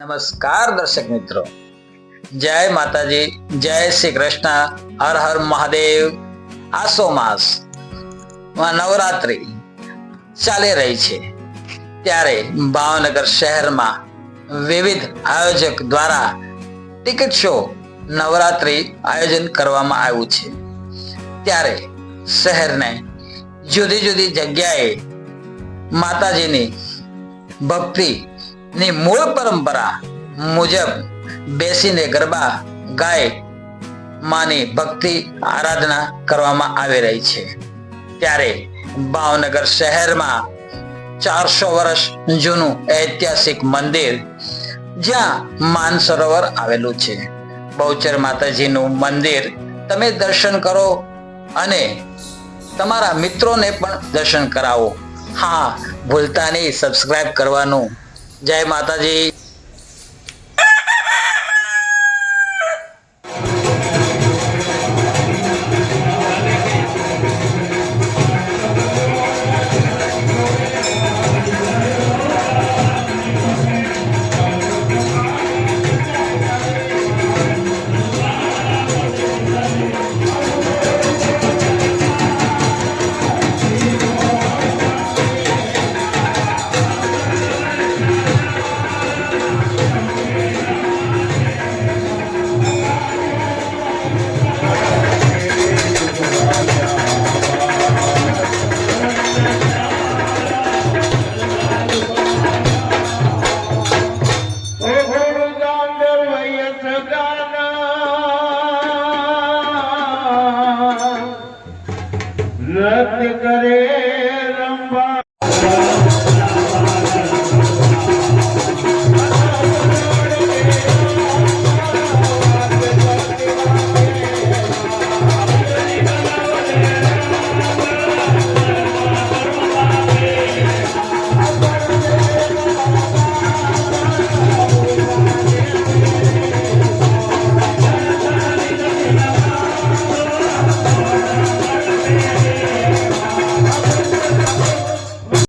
નમસ્કાર દર્શક મિત્રો, જય માતાજી, જય શ્રી કૃષ્ણ, હર હર મહાદેવ. આસો માસ નવરાત્રી ચાલી રહી છે ત્યારે ભાવનગર શહેરમાં વિવિધ આયોજક દ્વારા ટિકિટ શો નવરાત્રી આયોજન કરવામાં આવ્યું છે. ત્યારે શહેરને જુદી જુદી જગ્યાએ માતાજીની ભક્તિ ની મૂળ પરંપરા મુજબ બેસીને ગરબા ગાય માની ભક્તિ આરાધના કરવામાં આવી રહી છે. ત્યારે ભાવનગર શહેરમાં 400 વર્ષ જૂનું ઐતિહાસિક મંદિર જ્યાં માનસરોવર આવેલું છે, બહુચર માતાજીનું મંદિર તમે દર્શન કરો અને તમારા મિત્રોને પણ દર્શન કરાવો. હા, ભૂલતા નહીં સબસ્ક્રાઇબ કરવાનું. જય માતાજી.